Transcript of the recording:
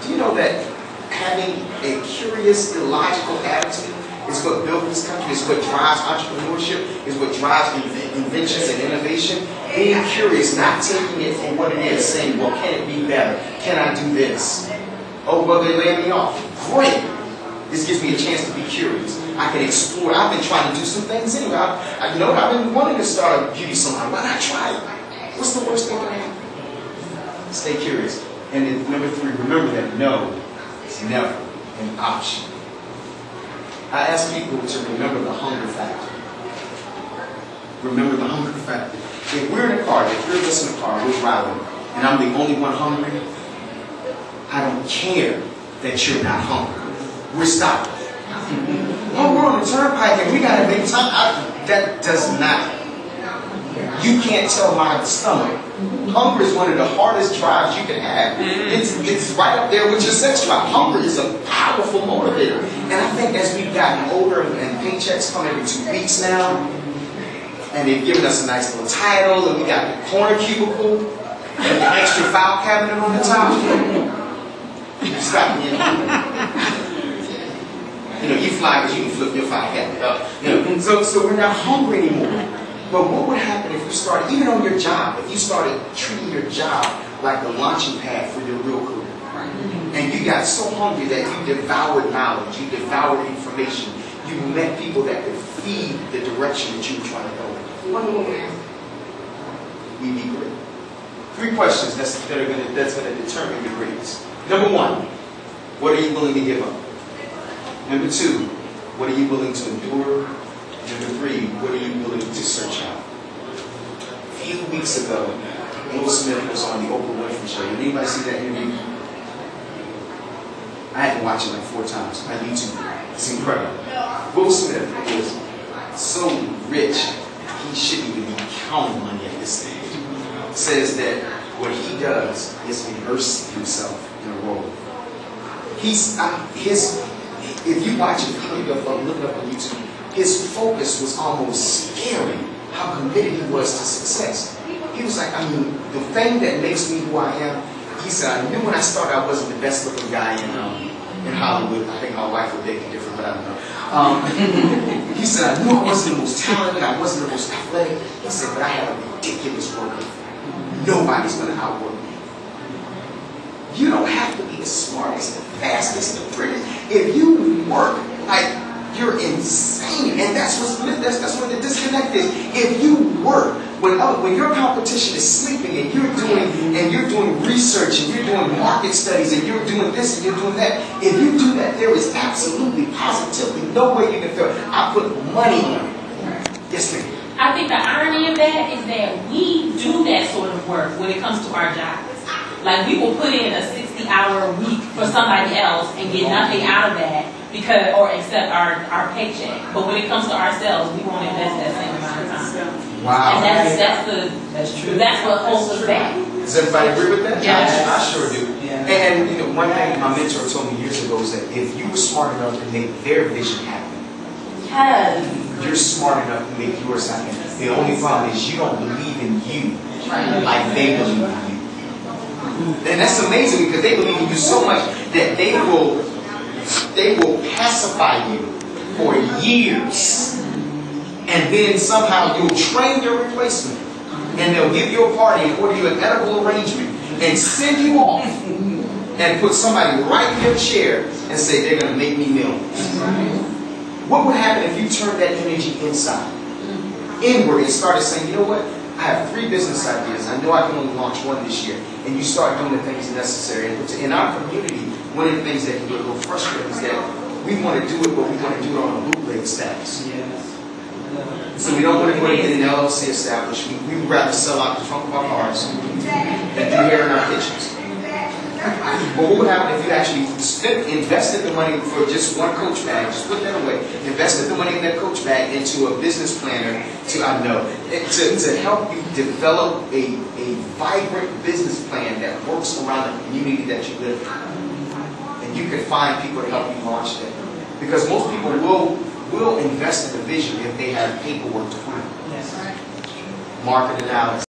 Do you know that having a curious, illogical attitude is what built this country, is what drives entrepreneurship, is what drives inventions and innovation? Being curious, not taking it for what it is, saying, well, can it be better? Can I do this? Oh, well, they lay me off. Great. This gives me a chance to be curious. I can explore. I've been trying to do some things anyway. I've been wanting to start a beauty salon. Why not try it? What's the worst thing that can happen? Stay curious. And then number 3, remember that no is never an option. I ask people to remember the hunger factor. Remember the hunger factor. If we're in a car, if you're just in a car, we're driving, and I'm the only one hungry, I don't care that you're not hungry. We're stopping. Oh, we're on the turnpike and we gotta make time. That does not. You can't tell my stomach. Hunger is one of the hardest drives you can have. It's right up there with your sex drive. Hunger is a powerful motivator. And I think as we've gotten older and paychecks come every 2 weeks now, and they've given us a nice little title, and we got the corner cubicle, and the extra file cabinet on the top. You stop me in. You know, you fly because you can flip your file cabinet up. You know, so we're not hungry anymore. But what would happen if you started, even on your job, if you started treating your job like the launching pad for your real career? Right? And you got so hungry that you devoured knowledge, you devoured information, you met people that could feed the direction that you were trying to go. I wonder what would happen. We'd be great. 3 questions that's going to determine your greatness. Number 1, what are you willing to give up? Number 2, what are you willing to endure? Number 3, what are you willing to search out? A few weeks ago, Will Smith was on the Oprah Winfrey Show. Did anybody see that interview? I had to watch it like 4 times on YouTube. It's incredible. Will Smith is so rich, he shouldn't even be counting money at this stage. Says that what he does is immerse himself in a role. If you watch it, look it up on YouTube, his focus was almost scary, how committed he was to success. He was like, I mean, the thing that makes me who I am, he said, I knew when I started I wasn't the best looking guy in Hollywood. I think my wife would make it different, but I don't know. He said, I knew I wasn't the most talented, I wasn't the most athletic. He said, but I had a ridiculous work ethic. Nobody's going to outwork me. You don't have to be the smartest, the fastest, the prettiest. If you work like you're insane, and that's what the disconnect is. If you work when your competition is sleeping and you're doing research and you're doing market studies and you're doing this and you're doing that, if you do that, there is absolutely, positively no way you can fail. I put money on it. Yes, ma'am. I think the irony of that is that we do that sort of work when it comes to our jobs. Like, we will put in a 60-hour week for somebody else and get nothing out of that or accept our paycheck. But when it comes to ourselves, we won't invest that same amount of time. Wow. And that's true. That's what holds us back. Does everybody agree with that? Yes. I sure do. Yeah. And you know, one thing my mentor told me years ago is that if you were smart enough to make their vision happen, yes, you're smart enough to make yours happen. The only problem is you don't believe in you like they believe in you. And that's amazing because they believe in you so much that they will pacify you for years. And then somehow you'll train your replacement. And they'll give you a party and order you an edible arrangement and send you off and put somebody right in your chair and say they're going to make me millions. What would happen if you turned that energy inside, inward, and started saying, you know what? I have 3 business ideas. I know I can only launch 1 this year. And you start doing the things necessary. And in our community, one of the things that can get a little frustrating is that we want to do it, but we want to do it on a bootleg status. So we don't want to go and get an LLC established. We would rather sell out the trunk of our cars and do hair in our kitchens. But what would happen if you actually invested the money for just 1 coach bag, just put that away, invested the money in that coach bag into a business planner to help you develop a vibrant business plan that works around the community that you live in. And you can find people to help you launch that. Because most people will invest in the vision if they have paperwork to prove. Market it out.